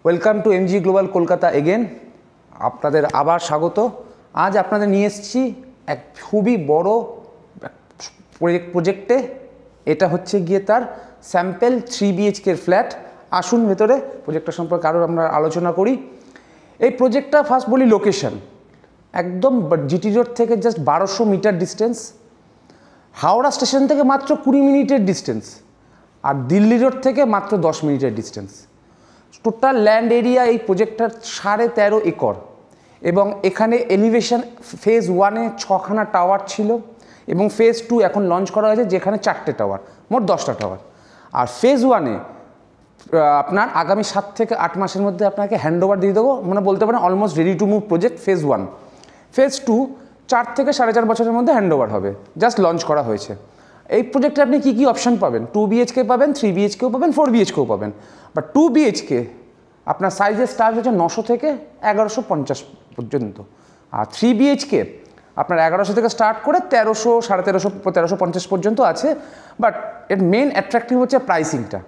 Welcome to MG global Kolkata again. আপনাদের আবার স্বাগত। আজ আপনাদের নিয়ে এসেছি এক খুবই বড় প্রজেক্টে। এটা হচ্ছে গিয়ে তার স্যাম্পল 3 BHK ফ্ল্যাট। আসুন ভেতরে প্রজেক্টটা সম্পর্কে আরও আমরা আলোচনা করি। এই প্রজেক্টটা ফার্স্ট বলি লোকেশন, একদম জিটি রোড থেকে just 1200 metre distance, Howrah station থেকে মাত্র 20 মিনিটের ডিস্টেন্স, আর দিল্লি রোড থেকে মাত্র 10 মিনিটের ডিস্টেন্স। টোটাল ল্যান্ড এরিয়া এই প্রজেক্টটার 13.5 একর, এবং এখানে এলিভেশন ফেজ 1-এ 6খানা টাওয়ার ছিল, এবং ফেজ 2 এখন লঞ্চ করা হয়েছে যেখানে 4টে টাওয়ার, মোট 10টা টাওয়ার। আর ফেজ 1-এ আপনার আগামী 7 থেকে 8 মাসের মধ্যে আপনাকে হ্যান্ডওভার দিয়ে দেবো, মানে বলতে পারেন almost ready to move project phase 1। Phase 2 4 থেকে 4.5 বছরের মধ্যে হ্যান্ডওভার হবে, জাস্ট লঞ্চ করা হয়েছে। এই প্রজেক্টে আপনি কী কী অপশান পাবেন? 2 BHK পাবেন, 3 BHKও পাবেন, 4 BHKও পাবেন। বাট 2 BHK আপনার সাইজের স্টার্ট হচ্ছে 900 থেকে 1150 পর্যন্ত, আর 3 BHK আপনার 1100 থেকে স্টার্ট করে 1300, 1350, 1350 পর্যন্ত আছে। বাট এর মেন অ্যাট্রাক্টিভ হচ্ছে প্রাইসিংটা।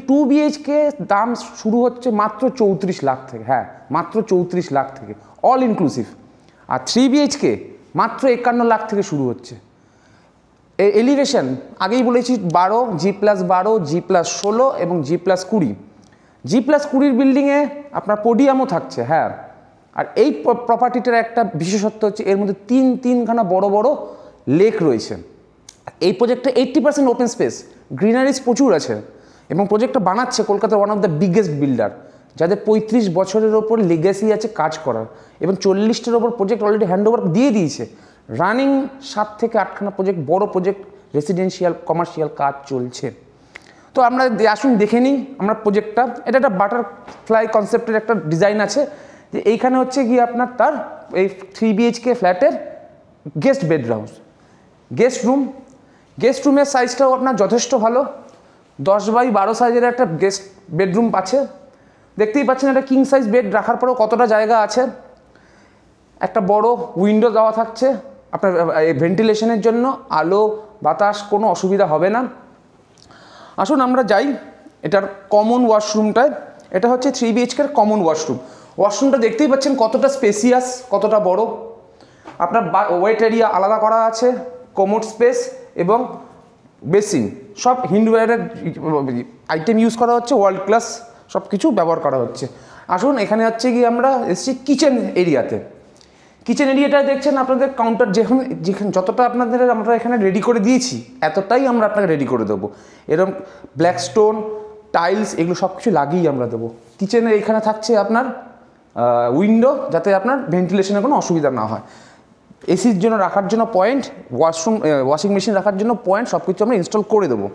2 BHK দাম শুরু হচ্ছে মাত্র 34 লাখ থেকে, হ্যাঁ মাত্র 34 লাখ থেকে অল ইনক্লুসিভ। আর 3 BHK মাত্র 51 লাখ থেকে শুরু হচ্ছে। এলিভেশন আগেই বলেছি 12, G+12, G+16 এবং G+20। G+20 বিল্ডিংয়ে আপনার পোডিয়ামও থাকছে, হ্যাঁ। আর এই প্রপার্টিটার একটা বিশেষত্ব হচ্ছে এর মধ্যে তিনখানা বড় বড় লেক রয়েছে। এই প্রজেক্টে 80% ওপেন স্পেস, গ্রিনারিজ প্রচুর আছে, এবং প্রজেক্টটা বানাচ্ছে কলকাতার one of the biggest builder, যাদের 35 বছরের ওপর লেগেসি আছে কাজ করার, এবং 40টার ওপর প্রজেক্ট অলরেডি হ্যান্ডওভার দিয়ে দিয়েছে। রানিং 7 থেকে 8খানা প্রজেক্ট, বড় প্রজেক্ট, রেসিডেন্সিয়াল কমার্শিয়াল কাজ চলছে। তো আমরা আসুন দেখে নিই আমরা প্রজেক্টটা। এটা একটা বাটারফ্লাই কনসেপ্টের একটা ডিজাইন আছে, যে এইখানে হচ্ছে গিয়ে আপনার তার এই 3 BHK ফ্ল্যাটের গেস্ট বেডরুম, গেস্ট রুমের সাইজটাও আপনার যথেষ্ট ভালো। 10x12 সাইজের একটা গেস্ট বেডরুম আছে। দেখতেই পাচ্ছেন একটা কিং সাইজ বেড রাখার পরেও কতটা জায়গা আছে। একটা বড় উইন্ডো দেওয়া থাকছে আপনার ভেন্টিলেশনের জন্য, আলো বাতাস কোনো অসুবিধা হবে না। আসুন আমরা যাই এটার কমন ওয়াশরুমটায়। এটা হচ্ছে 3 BHKর কমন ওয়াশরুমটা দেখতেই পাচ্ছেন কতটা স্পেসিয়াস, কতটা বড়। আপনার ওয়েট এরিয়া আলাদা করা আছে, কমোড স্পেস এবং বেসিন সব হিন্ডওয়্যারের আইটেম ইউজ করা হচ্ছে, ওয়ার্ল্ড ক্লাস সব কিছু ব্যবহার করা হচ্ছে। আসুন এখানে হচ্ছে গিয়ে আমরা এসেছি কিচেন এরিয়াতে। কিচেন এরিয়াটা দেখছেন আপনাদের কাউন্টার যেখানে যতটা আপনাদের আমরা এখানে রেডি করে দিয়েছি, এতটাই আমরা আপনাকে রেডি করে দেবো। এরকম ব্ল্যাক স্টোন টাইলস এগুলো সব কিছু লাগিয়েই আমরা দেবো। কিচেনের এখানে থাকছে আপনার উইন্ডো, যাতে আপনার ভেন্টিলেশনের কোনো অসুবিধা না হয়। এসির জন্য রাখার জন্য পয়েন্ট, ওয়াশিং মেশিন রাখার জন্য পয়েন্ট, সব কিছু আমরা ইনস্টল করে দেবো।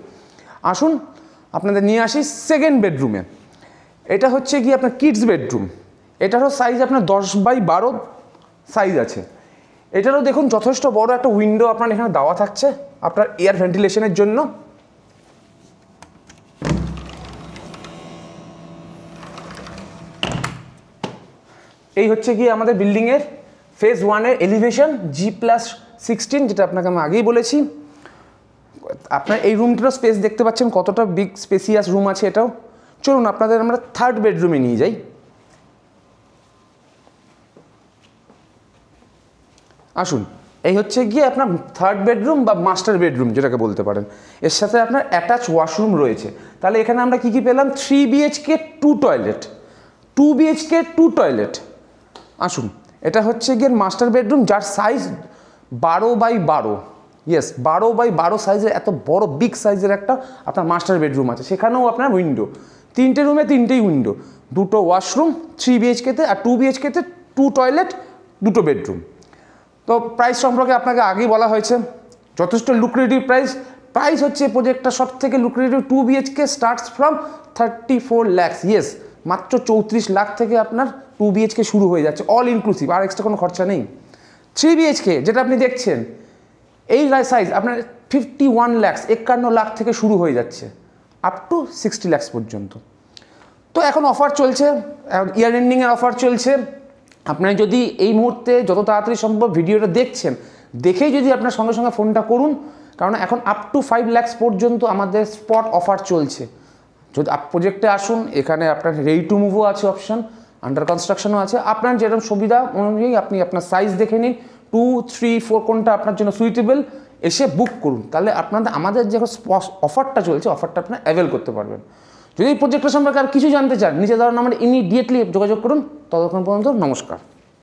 আসুন আপনাদের নিয়ে আসি সেকেন্ড বেডরুমে। এটা হচ্ছে গিয়ে আপনার কিডস বেডরুম। এটারও সাইজ আপনার 10x12 সাইজ আছে। এটারও দেখুন যথেষ্ট বড় একটা উইন্ডো আপনার এখানে দেওয়া থাকছে আপনার এয়ার ভেন্টিলেশনের জন্য। এই হচ্ছে গিয়ে আমাদের বিল্ডিংয়ের ফেজ 1-এর এলিভেশন G+16, যেটা আপনাকে আমি আগেই বলেছি। আপনার এই রুমটারও স্পেস দেখতে পাচ্ছেন কতটা বিগ স্পেসিয়াস রুম আছে এটাও। চলুন আপনাদের আমরা থার্ড বেডরুমে নিয়ে যাই। আসুন এই হচ্ছে গিয়ে আপনার থার্ড বেডরুম বা মাস্টার বেডরুম যেটাকে বলতে পারেন। এর সাথে আপনার অ্যাটাচ ওয়াশরুম রয়েছে। তাহলে এখানে আমরা কী কী পেলাম? 3 BHK 2 টয়লেট, 2 BHK 2 টয়লেট। আসুন এটা হচ্ছে গিয়ে মাস্টার বেডরুম, যার সাইজ 12x12, ইয়েস 12x12 সাইজের এত বড় বিগ সাইজের একটা আপনার মাস্টার বেডরুম আছে। সেখানেও আপনার উইন্ডো, 3টে রুমে 3টেই উইন্ডো, 2টো ওয়াশরুম 3 BHKতে, আর 2 BHKতে 2 টয়লেট 2টো বেডরুম। তো প্রাইস সম্পর্কে আপনাকে আগেই বলা হয়েছে, যথেষ্ট লুক্রেটিভ প্রাইস হচ্ছে প্রজেক্টটা সব থেকে lucrative. 2 BHK starts from 34 lakh, yes মাত্র 34 লাখ থেকে আপনার 2 BHK শুরু হয়ে যাচ্ছে, অল ইনক্লুসিভ, আর এক্সট্রা কোনো খরচা নেই। 3 BHK যেটা আপনি দেখছেন এই সাইজ আপনার 51 লাখ, 51 লাখ থেকে শুরু হয়ে যাচ্ছে আপ টু 60 লাখ পর্যন্ত। তো এখন অফার চলছে, ইয়ার এন্ডিংয়ের অফার চলছে। আপনার যদি এই মুহূর্তে যত তাড়াতাড়ি সম্ভব ভিডিওটা দেখছেন, দেখেই যদি আপনার সঙ্গে সঙ্গে ফোনটা করুন, কারণ এখন আপ টু 5 লাখ পর্যন্ত আমাদের স্পট অফার চলছে। যদি প্রজেক্টে আসুন, এখানে আপনার রেডি টু মুভও আছে অপশান, আন্ডার কনস্ট্রাকশনও আছে। আপনার যেরকম সুবিধা অনুযায়ী আপনি আপনার সাইজ দেখে নিন, 2, 3, 4 কোনটা আপনার জন্য সুইটেবল, এসে বুক করুন। তাহলে আমাদের যে অফারটা চলছে, অফারটা আপনার অ্যাভেল করতে পারবেন। যদি এই প্রজেক্টটা সম্পর্কে আর কিছু জানতে চান, নিচে দেওয়া নাম্বারে ইমিডিয়েটলি যোগাযোগ করুন। ততক্ষণ পর্যন্ত নমস্কার।